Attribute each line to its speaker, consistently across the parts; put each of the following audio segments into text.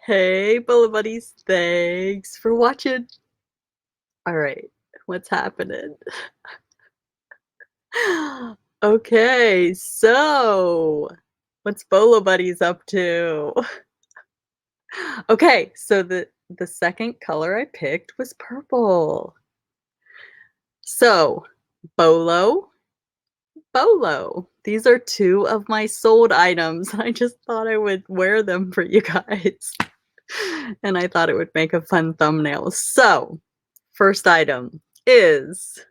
Speaker 1: Hey, Bolo buddies. Thanks for watching. All right, what's happening? Okay, so what's Bolo buddies up to? Okay, so the second color I picked was purple. So, Bolo, Bolo. These are two of my sold items. I just thought I would wear them for you guys. And I thought it would make a fun thumbnail. So, first item is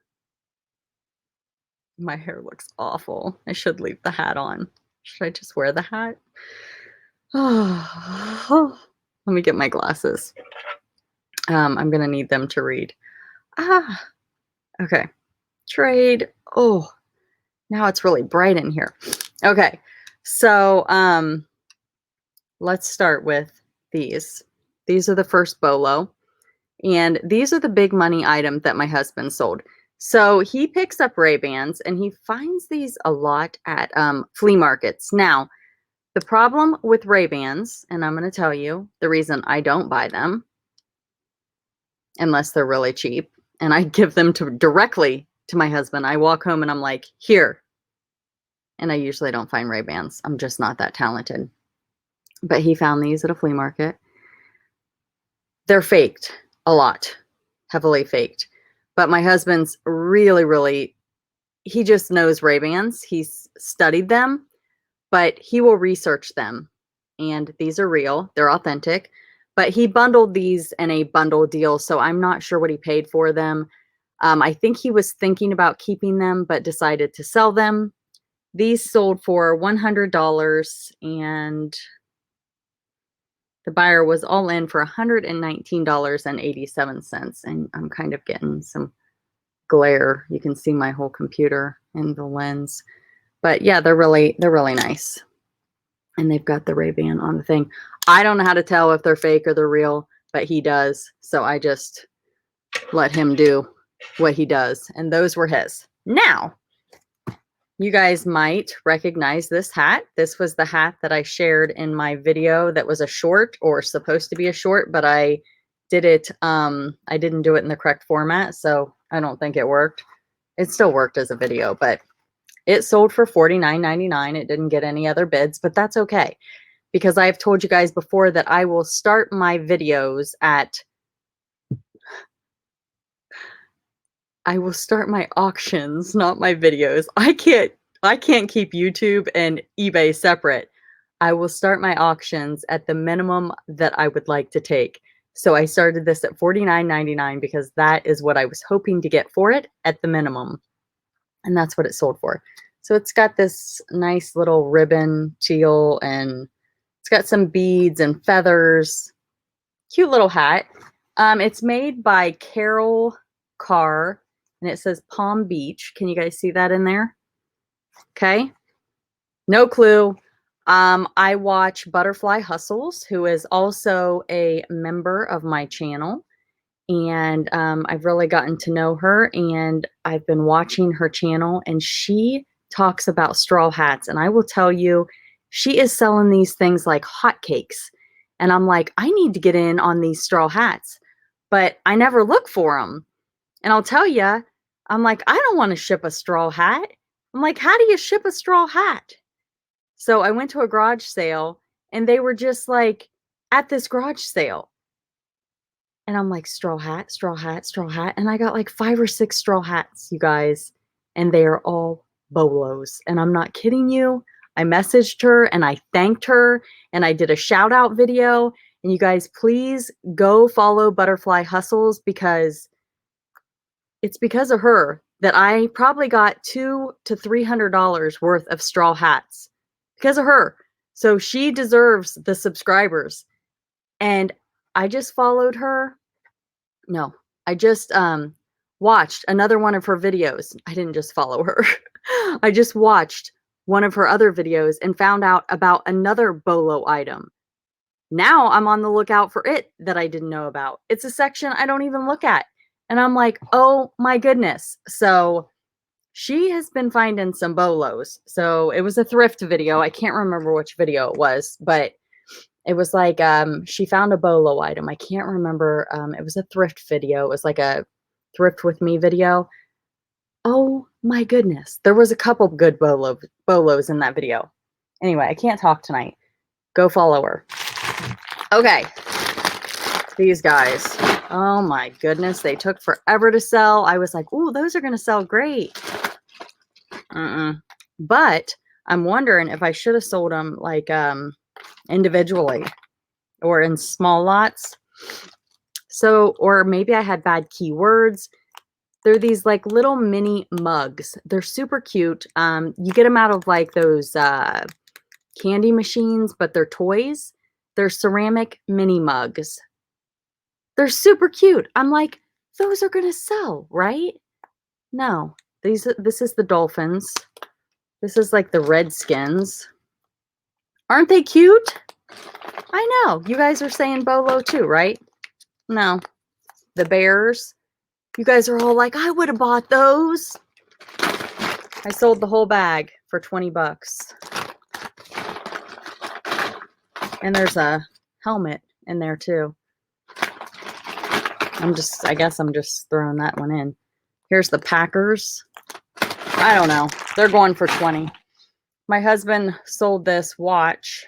Speaker 1: my hair looks awful. I should leave the hat on. Should I just wear the hat? Oh, let me get my glasses. I'm gonna need them to read. Ah, okay. Trade. Oh, now it's really bright in here. Okay, so let's start with these. These are the first Bolo. And these are the big money items that my husband sold. So he picks up Ray-Bans and he finds these a lot at flea markets. Now, the problem with Ray-Bans, and I'm going to tell you the reason I don't buy them unless they're really cheap, and I give them directly to my husband. I walk home and I'm like, here. And I usually don't find Ray-Bans. I'm just not that talented. But he found these at a flea market. They're faked a lot, heavily faked. But my husband's really, he just knows Ray-Bans. He's studied them, but he will research them. And these are real. They're authentic. But he bundled these in a bundle deal, so I'm not sure what he paid for them. I think he was thinking about keeping them, but decided to sell them. These sold for $100, and the buyer was all in for $119.87. And I'm kind of getting some glare. You can see my whole computer in the lens. But yeah, they're really nice. And they've got the Ray-Ban on the thing. I don't know how to tell if they're fake or they're real, but he does. So I just let him do what he does. And those were his. Now, you guys might recognize this hat. This was the hat that I shared in my video that was a short, or supposed to be a short, but I did it, I didn't do it in the correct format, so I don't think it worked. It still worked as a video, but it sold for $49.99. It didn't get any other bids, but that's okay, because I've told you guys before that I will start my videos at, I will start my auctions, not my videos. I can't keep YouTube and eBay separate. I will start my auctions at the minimum that I would like to take. So I started this at $49.99 because that is what I was hoping to get for it at the minimum. And that's what it sold for. So it's got this nice little ribbon teal, and it's got some beads and feathers. Cute little hat. It's made by Carol Carr, and it says Palm Beach. Can you guys see that in there? Okay. No clue. I watch Butterfly Hustles, who is also a member of my channel. And I've really gotten to know her, and I've been watching her channel, and she talks about straw hats. And I will tell you, she is selling these things like hotcakes. And I'm like, I need to get in on these straw hats, but I never look for them. And I'll tell you, I'm like, I don't want to ship a straw hat. I'm like, how do you ship a straw hat? So I went to a garage sale, and they were just like at this garage sale. And I'm like, straw hat, straw hat, straw hat. And I got like 5 or 6 straw hats, you guys. And they are all Bolos. And I'm not kidding you. I messaged her and I thanked her, and I did a shout out video. And you guys, please go follow Butterfly Hustles, because it's because of her that I probably got $200 to $300 worth of straw hats, because of her. So she deserves the subscribers. And I just followed her. No, I just watched another one of her videos. I didn't just follow her. I just watched one of her other videos and found out about another Bolo item. Now I'm on the lookout for it that I didn't know about. It's a section I don't even look at. And I'm like, oh my goodness. So she has been finding some Bolos. So it was a thrift video. I can't remember which video it was, but It was like, she found a Bolo item. I can't remember. It was a thrift video. It was like a thrift with me video. Oh my goodness. There was a couple good Bolos in that video. Anyway, I can't talk tonight. Go follow her. Okay. These guys. Oh my goodness. They took forever to sell. I was like, ooh, those are going to sell great. But I'm wondering if I should have sold them like individually or in small lots. So, or maybe I had bad keywords. They're these like little mini mugs. They're super cute. You get them out of like those candy machines, but they're toys. They're ceramic mini mugs. They're super cute. I'm like, those are gonna sell, right? No, this is the dolphins. This is like the Redskins. Aren't they cute? I know. You guys are saying Bolo too, right? No. The Bears. You guys are all like, I would have bought those. I sold the whole bag for 20 bucks. And there's a helmet in there too. I guess I'm just throwing that one in. Here's the Packers. I don't know. They're going for 20. My husband sold this watch.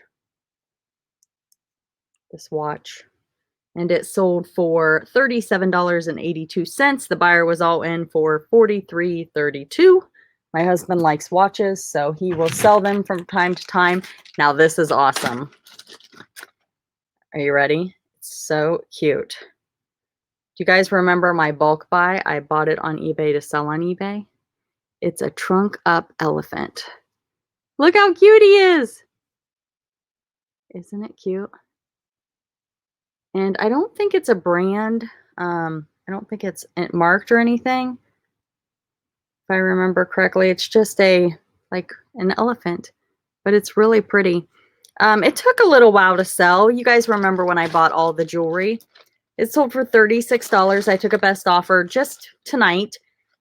Speaker 1: And it sold for $37.82. The buyer was all in for $43.32. My husband likes watches, so he will sell them from time to time. Now this is awesome. Are you ready? It's so cute. Do you guys remember my bulk buy? I bought it on eBay to sell on eBay. It's a trunk up elephant. Look how cute he is. Isn't it cute? And I don't think it's a brand. I don't think it's marked or anything. If I remember correctly, it's just like an elephant, but it's really pretty. It took a little while to sell. You guys remember when I bought all the jewelry? It sold for $36. I took a best offer just tonight,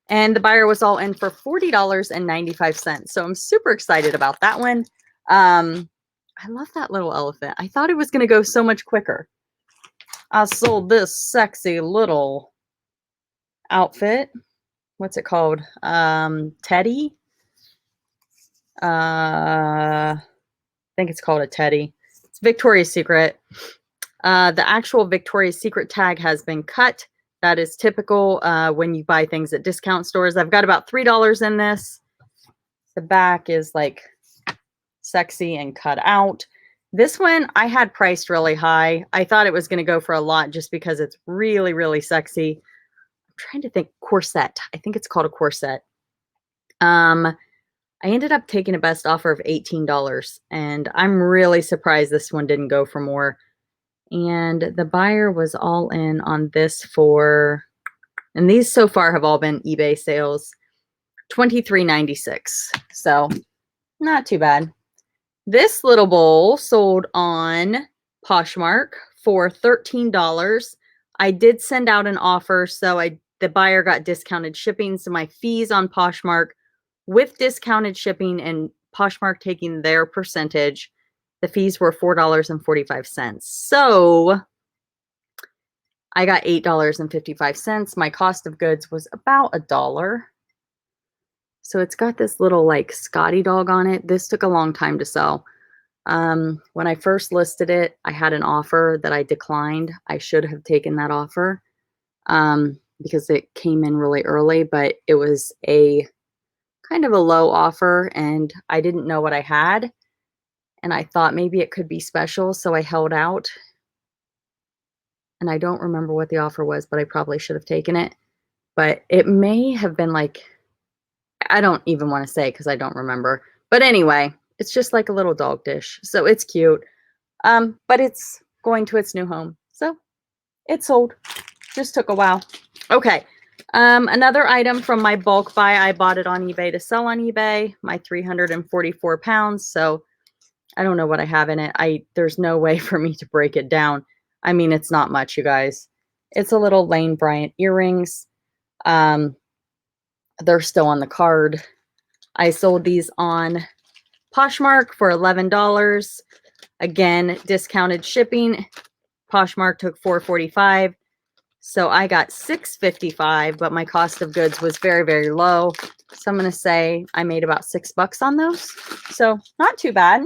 Speaker 1: and the buyer was all in for $40.95. So I'm super excited about that one. I love that little elephant. I thought it was going to go so much quicker. I sold this sexy little outfit. What's it called? Teddy. I think it's called a teddy. It's Victoria's Secret. The actual Victoria's Secret tag has been cut. That is typical when you buy things at discount stores. I've got about $3 in this. The back is like sexy and cut out. This one I had priced really high. I thought it was going to go for a lot just because it's really, really sexy. I'm trying to think. Corset. I think it's called a corset. I ended up taking a best offer of $18, and I'm really surprised this one didn't go for more. And the buyer was all in on this for, and these so far have all been eBay sales, $23.96. So not too bad. This little bowl sold on Poshmark for $13. I did send out an offer, so the buyer got discounted shipping. So my fees on Poshmark with discounted shipping and Poshmark taking their percentage, the fees were $4.45. So I got $8.55. My cost of goods was about $1. So it's got this little like Scotty dog on it. This took a long time to sell. When I first listed it, I had an offer that I declined. I should have taken that offer because it came in really early, but it was a kind of a low offer and I didn't know what I had. And I thought maybe it could be special, so I held out. And I don't remember what the offer was, but I probably should have taken it. But it may have been like, I don't even want to say because I don't remember. But anyway, it's just like a little dog dish. So it's cute. But it's going to its new home. So it sold. Just took a while. Okay. Another item from my bulk buy. I bought it on eBay to sell on eBay. My 344 pounds. So I don't know what I have in it. There's no way for me to break it down. I mean, it's not much, you guys. It's a little Lane Bryant earrings. They're still on the card. I sold these on Poshmark for $11. Again, discounted shipping. Poshmark took $4.45. So I got $6.55, but my cost of goods was very, very low. So I'm going to say I made about $6 on those. So not too bad.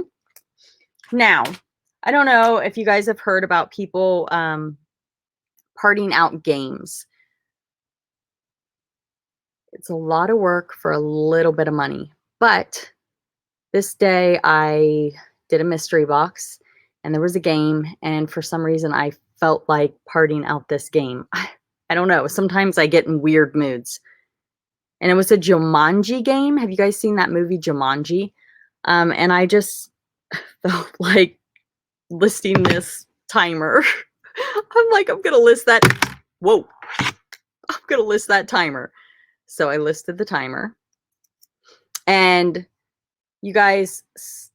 Speaker 1: Now, I don't know if you guys have heard about people parting out games. It's a lot of work for a little bit of money. But this day I did a mystery box and there was a game. And for some reason, I felt like parting out this game. I don't know. Sometimes I get in weird moods. And it was a Jumanji game. Have you guys seen that movie, Jumanji? And I just felt like listing this timer. I'm like, I'm going to list that. Whoa. I'm going to list that timer. So I listed the timer. And you guys,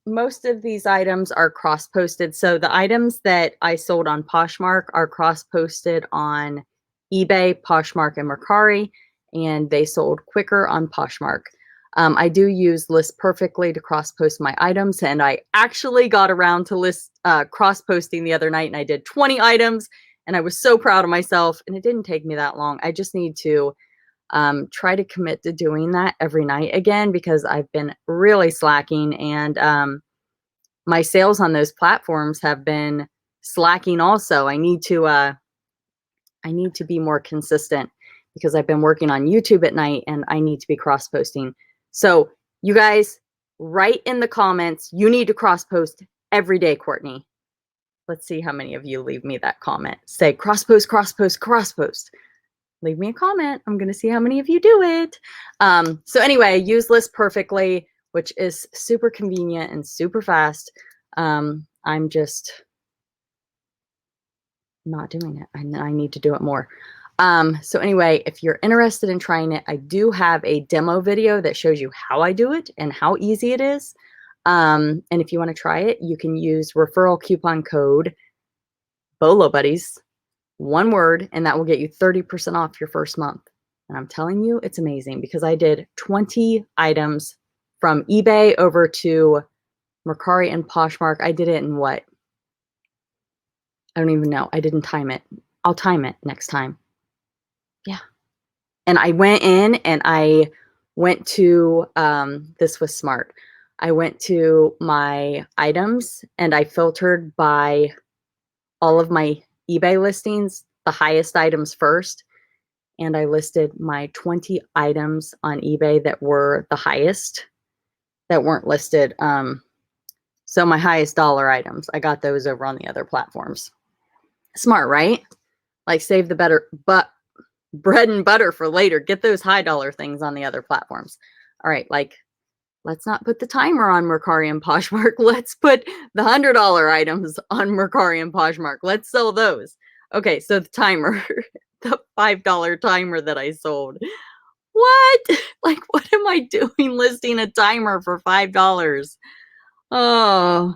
Speaker 1: most of these items are cross-posted. So the items that I sold on Poshmark are cross-posted on eBay, Poshmark, and Mercari, and they sold quicker on Poshmark. I do use List Perfectly to cross-post my items, and I actually got around to cross-posting the other night, and I did 20 items, and I was so proud of myself, and it didn't take me that long. I just need to try to commit to doing that every night again, because I've been really slacking, and my sales on those platforms have been slacking also. I need to be more consistent because I've been working on YouTube at night and I need to be cross posting. So you guys, write in the comments, you need to cross post every day, Courtney. Let's see how many of you leave me that comment. Say cross post, cross post, cross post. Leave me a comment. I'm going to see how many of you do it. So anyway, use List Perfectly, which is super convenient and super fast. I'm just not doing it. I need to do it more. So anyway, if you're interested in trying it, I do have a demo video that shows you how I do it and how easy it is. And if you want to try it, you can use referral coupon code bolobuddies, one word, and that will get you 30% off your first month. And I'm telling you, it's amazing because I did 20 items from eBay over to Mercari and Poshmark. I did it in what? I don't even know. I didn't time it. I'll time it next time. Yeah. And I went in and I went to, this was smart. I went to my items and I filtered by all of my eBay listings, the highest items first. And I listed my 20 items on eBay that were the highest that weren't listed. So my highest dollar items, I got those over on the other platforms. Smart, right? Like save the bread and butter for later. Get those high dollar things on the other platforms. All right, like let's not put the timer on Mercari and Poshmark. Let's put the $100 items on Mercari and Poshmark. Let's sell those. Okay, so the timer, the $5 timer that I sold. What? Like, what am I doing listing a timer for $5? Oh,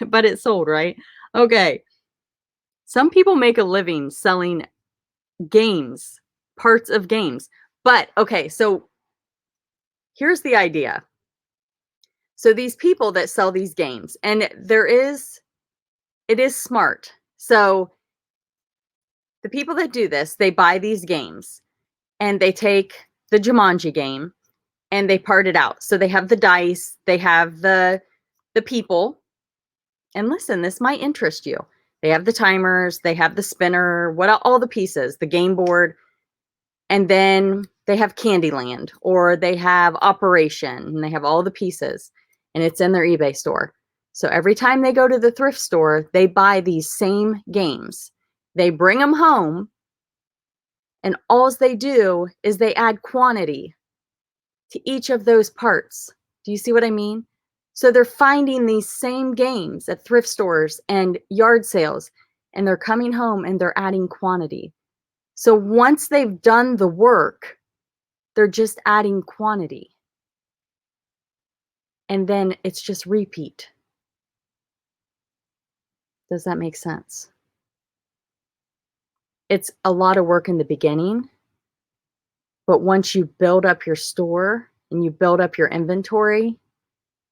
Speaker 1: but it sold, right? Okay. Some people make a living selling games, parts of games. But okay, so here's the idea. So these people that sell these games, and it is smart. So the people that do this, they buy these games and they take the Jumanji game and they part it out. So they have the dice, they have the people. And listen, this might interest you. They have the timers, they have the spinner, all the pieces, the game board, and then they have Candyland or they have Operation and they have all the pieces and it's in their eBay store. So every time they go to the thrift store, they buy these same games. They bring them home and all they do is they add quantity to each of those parts. Do you see what I mean? So they're finding these same games at thrift stores and yard sales, and they're coming home and they're adding quantity. So once they've done the work, they're just adding quantity. And then it's just repeat. Does that make sense? It's a lot of work in the beginning, but once you build up your store and you build up your inventory,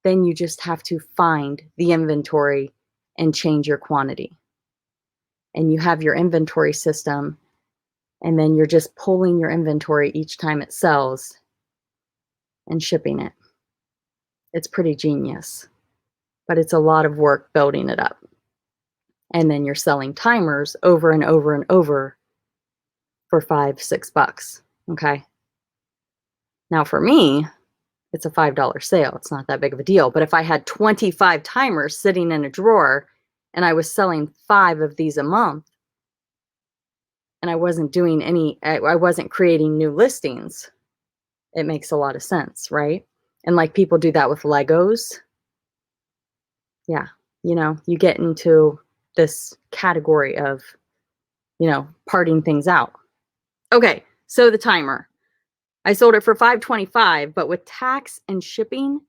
Speaker 1: then you just have to find the inventory and change your quantity. And you have your inventory system, and then you're just pulling your inventory each time it sells and shipping it. It's pretty genius, but it's a lot of work building it up. And then you're selling timers over and over and over for $5, $6. Okay. Now for me, it's a $5 sale. It's not that big of a deal. But if I had 25 timers sitting in a drawer and I was selling 5 of these a month, and I wasn't doing I wasn't creating new listings, it makes a lot of sense, right? And like people do that with Legos. Yeah, you know, you get into this category of, you know, parting things out. Okay, so the timer. I sold it for $5.25, but with tax and shipping,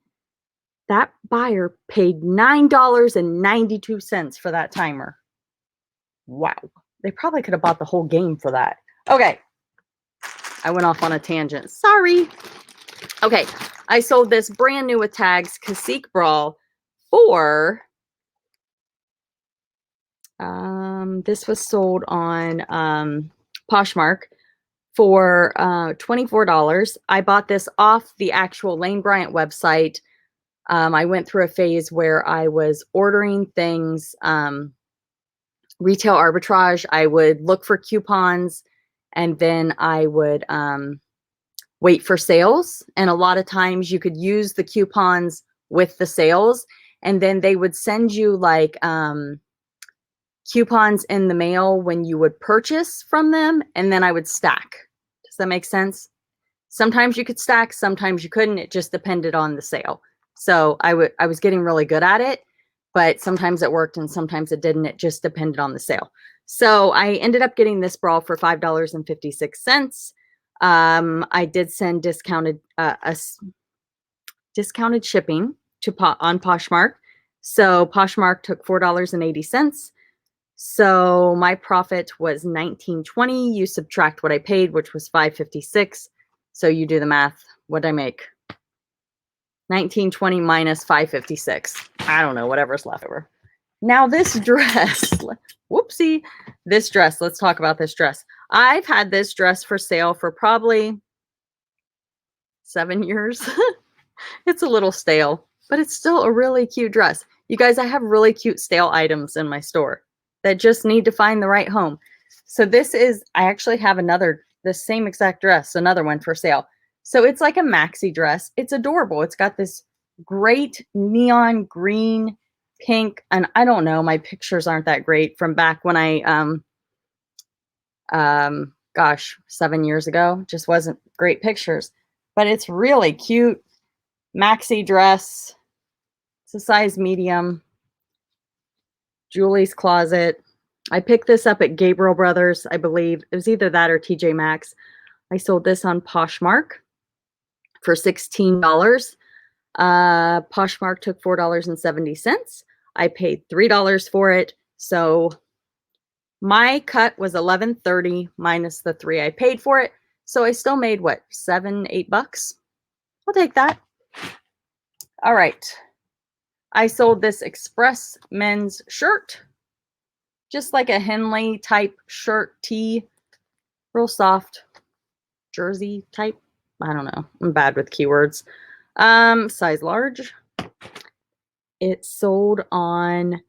Speaker 1: that buyer paid $9.92 for that timer. Wow. They probably could have bought the whole game for that. Okay. I went off on a tangent. Sorry. Okay. I sold this brand new with tags Cacique Brawl for, this was sold on Poshmark for $24. I bought this off the actual Lane Bryant website. I went through a phase where I was ordering things, retail arbitrage. I would look for coupons, and then I would wait for sales. And a lot of times you could use the coupons with the sales, and then they would send you like coupons in the mail when you would purchase from them, and then I would stack. Does that make sense? Sometimes you could stack, sometimes you couldn't. It just depended on the sale. So I was getting really good at it, but sometimes it worked and sometimes it didn't. It just depended on the sale. So I ended up getting this brawl for $5.56. I did send discounted shipping to on Poshmark. So Poshmark took $4.80. So my profit was $19.20. You subtract what I paid, which was $5.56. So you do the math. What did I make? $19.20 minus $5.56. I don't know, whatever's left over. Now this dress, whoopsie, this dress, let's talk about this dress. I've had this dress for sale for probably 7 years. It's a little stale, but it's still a really cute dress. You guys, I have really cute stale items in my store that just need to find the right home. So this is, I actually have the same exact dress, another one for sale. So it's like a maxi dress. It's adorable. It's got this great neon green, pink, and I don't know, my pictures aren't that great from back when I, gosh, 7 years ago, just wasn't great pictures, but it's really cute maxi dress. It's a size medium. Julie's Closet. I picked this up at Gabriel Brothers, I believe. It was either that or TJ Maxx. I sold this on Poshmark for $16. Poshmark took $4.70. I paid $3 for it. So my cut was $11.30 minus the $3 I paid for it. So I still made what, $7, $8? I'll take that. All right. I sold this Express men's shirt, just like a Henley type shirt tee, real soft jersey type. I don't know. I'm bad with keywords. Size large. It sold on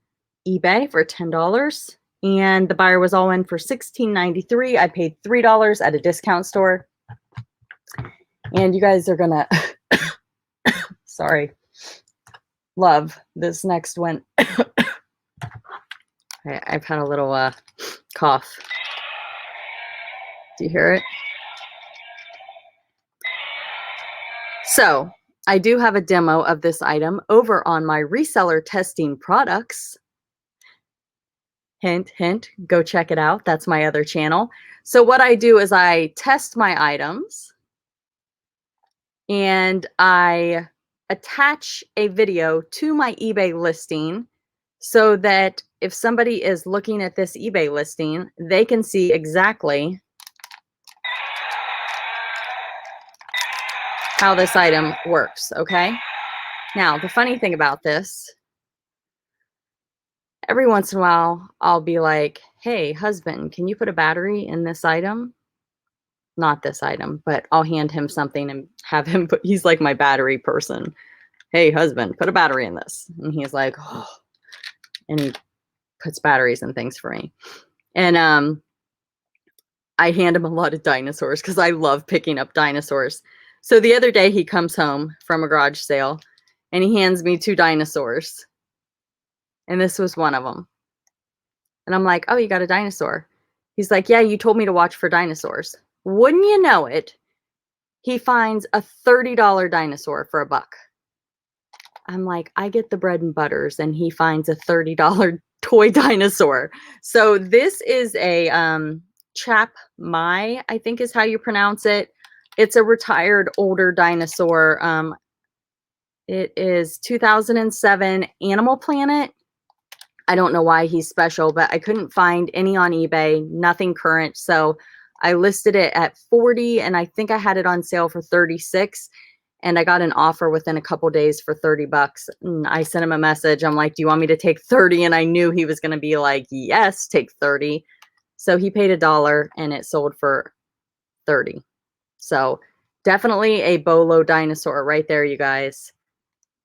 Speaker 1: eBay for $10, and the buyer was all in for $16.93. I paid $3 at a discount store. And you guys are gonna, sorry, love this next one. I've had a little cough. Do you hear it? So I do have a demo of this item over on my reseller testing products. Hint, hint, go check it out. That's my other channel. So what I do is I test my items and I attach a video to my eBay listing so that if somebody is looking at this eBay listing, they can see exactly how this item works, okay? Now, the funny thing about this, every once in a while, I'll be like, hey, husband, can you put a battery in this item? Not this item, but I'll hand him something and have him put, he's like my battery person. Hey, husband, put a battery in this. And he's like, oh, and he puts batteries and things for me. And I hand him a lot of dinosaurs because I love picking up dinosaurs. So the other day he comes home from a garage sale and he hands me 2 dinosaurs. And this was one of them. And I'm like, oh, you got a dinosaur. He's like, yeah, you told me to watch for dinosaurs. Wouldn't you know it? He finds a $30 dinosaur for $1. I'm like, I get the bread and butters, and he finds a $30 toy dinosaur. So this is a Chap Mai, I think is how you pronounce it. It's a retired older dinosaur. It is 2007 Animal Planet. I don't know why he's special, but I couldn't find any on eBay, nothing current. So I listed it at 40 and I think I had it on sale for 36 and I got an offer within a couple days for $30. And I sent him a message. I'm like, do you want me to take 30? And I knew he was going to be like, yes, take 30. So he paid $1 and it sold for 30. So definitely a Bolo dinosaur right there, you guys.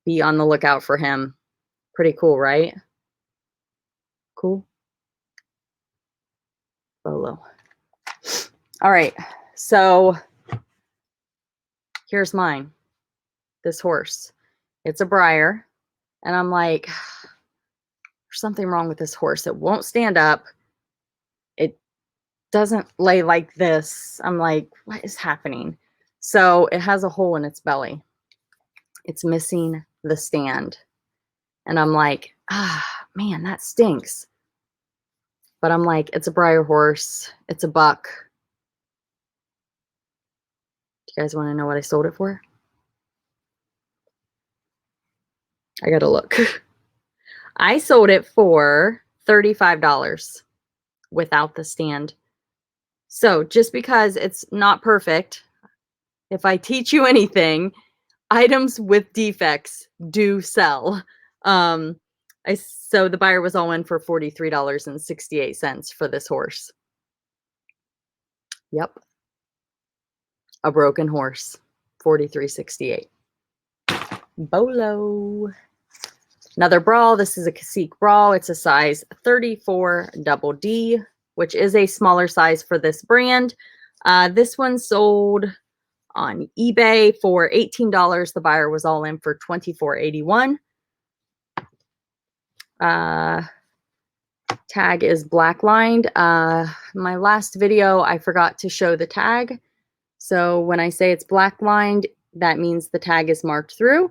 Speaker 1: Be on the lookout for him. Pretty cool, right? Cool. Bolo. All right. So here's mine. This horse. It's a Breyer. And I'm like, there's something wrong with this horse. It won't stand up. It doesn't lay like this. I'm like, what is happening? So it has a hole in its belly. It's missing the stand. And I'm like, man, that stinks. But I'm like, it's a Breyer horse. It's a buck. Do you guys want to know what I sold it for? I gotta look. I sold it for $35 without the stand. So just because it's not perfect, if I teach you anything, items with defects do sell. So the buyer was all in for $43.68 for this horse. Yep. A broken horse. $43.68. Bolo. Another brawl. This is a Cacique brawl. It's a size 34 double D, which is a smaller size for this brand. This one sold on eBay for $18. The buyer was all in for $24.81. Tag is black lined. My last video, I forgot to show the tag. So when I say it's black lined, that means the tag is marked through.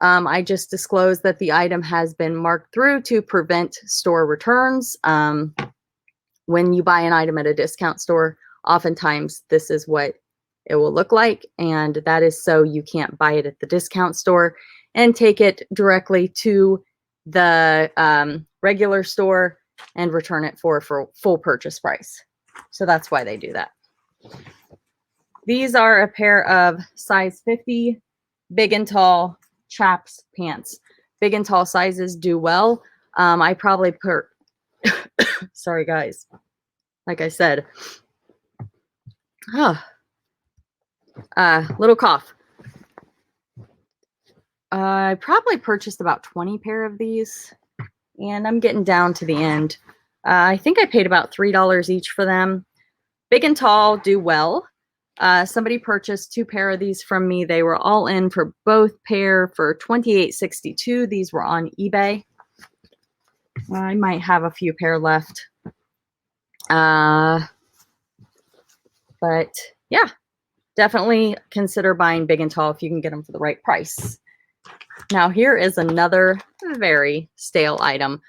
Speaker 1: I just disclosed that the item has been marked through to prevent store returns. When you buy an item at a discount store, oftentimes this is what it will look like. And that is so you can't buy it at the discount store and take it directly to the regular store and return it for full purchase price. So that's why they do that. These are a pair of size 50 big and tall chaps pants. Big and tall sizes do well. I probably sorry guys, like I said, little cough. I probably purchased about 20 pair of these and I'm getting down to the end. I think I paid about $3 each for them. Big and tall do well. Somebody purchased 2 pair of these from me. They were all in for both pair for $28.62. These were on eBay. I might have a few pair left. But yeah, definitely consider buying big and tall if you can get them for the right price. Now here is another very stale item.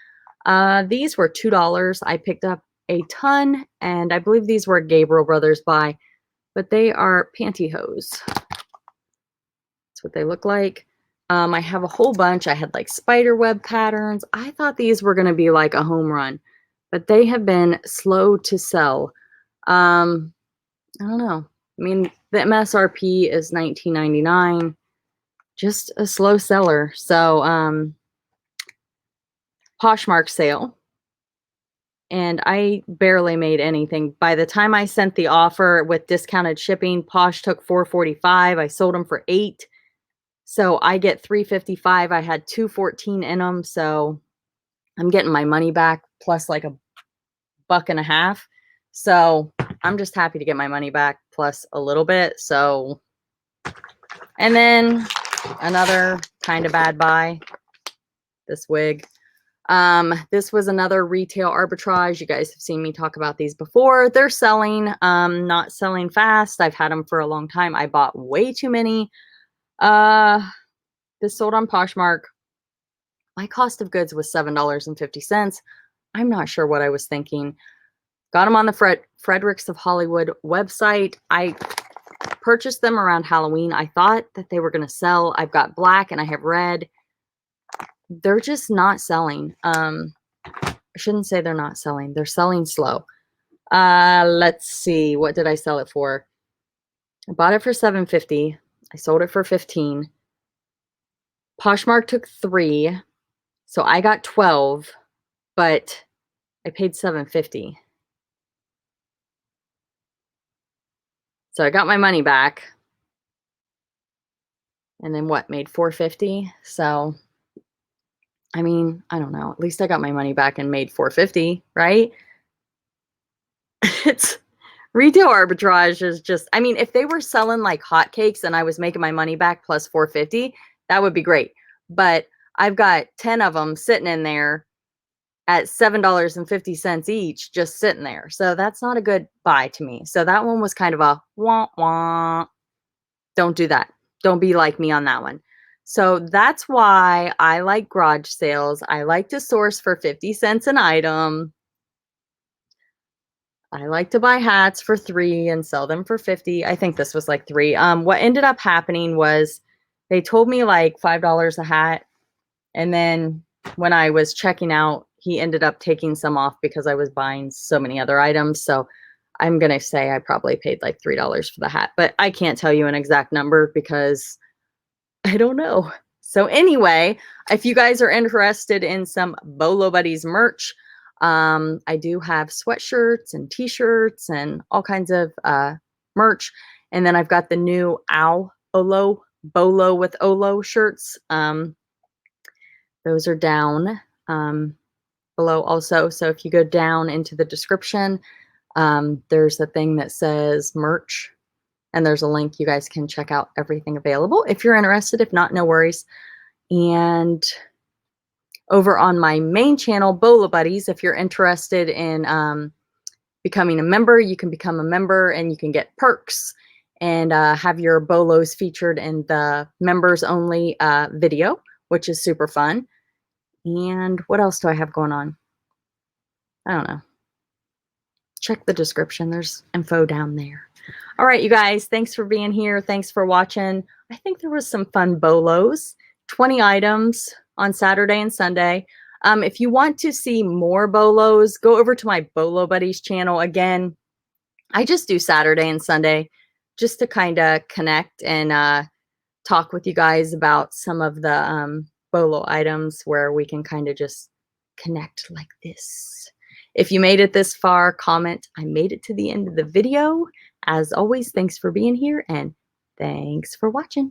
Speaker 1: These were $2. I picked up a ton, and I believe these were Gabriel Brothers buy, but they are pantyhose. That's what they look like. I have a whole bunch. I had like spider web patterns. I thought these were going to be like a home run, but they have been slow to sell. I don't know. I mean, the MSRP is $19.99. Just a slow seller. So Poshmark sale. and I barely made anything. By the time I sent the offer with discounted shipping, Posh took $4.45. I sold them for $8. So I get $3.55. I had $2.14 in them. So I'm getting my money back plus like $1.50. So I'm just happy to get my money back plus a little bit. So, and then another kind of bad buy, this wig. This was another retail arbitrage. You guys have seen me talk about these before. They're selling, not selling fast. I've had them for a long time. I bought way too many. This sold on Poshmark. My cost of goods was $7.50. I'm not sure what I was thinking. Got them on the Fredericks of Hollywood website. I purchased them around Halloween. I thought that they were going to sell. I've got black and I have red. They're just not selling. I shouldn't say they're not selling. They're selling slow. Let's see. What did I sell it for? I bought it for $7.50. I sold it for $15. Poshmark took 3. So I got 12, but I paid $7.50. So I got my money back. And then what? Made $4.50. So I mean, I don't know. At least I got my money back and made $4.50, right? It's retail arbitrage is just, I mean, if they were selling like hotcakes and I was making my money back plus $4.50, that would be great. But I've got 10 of them sitting in there at $7.50 each, just sitting there. So that's not a good buy to me. So that one was kind of a wah wah. Don't do that. Don't be like me on that one. So that's why I like garage sales. I like to source for 50 cents an item. I like to buy hats for $3 and sell them for 50. I think this was like $3. What ended up happening was they told me like $5 a hat. And then when I was checking out, he ended up taking some off because I was buying so many other items. So I'm going to say I probably paid like $3 for the hat, but I can't tell you an exact number because I don't know. So anyway, if you guys are interested in some Bolo Buddies merch, I do have sweatshirts and t-shirts and all kinds of merch. And then I've got the new Bolo with Olo shirts. Those are down below also. So if you go down into the description, there's a thing that says merch. And there's a link. You guys can check out everything available if you're interested. If not, no worries. And over on my main channel, Bolo Buddies, if you're interested in becoming a member, you can become a member and you can get perks and have your bolos featured in the members only video, which is super fun. And what else do I have going on? I don't know. Check the description. There's info down there. All right, you guys, thanks for being here. Thanks for watching. I think there was some fun bolos, 20 items on Saturday and Sunday. If you want to see more bolos, go over to my Bolo Buddies channel. Again, I just do Saturday and Sunday just to kind of connect and talk with you guys about some of the bolo items where we can kind of just connect like this. If you made it this far, comment, I made it to the end of the video. As always, thanks for being here and thanks for watching.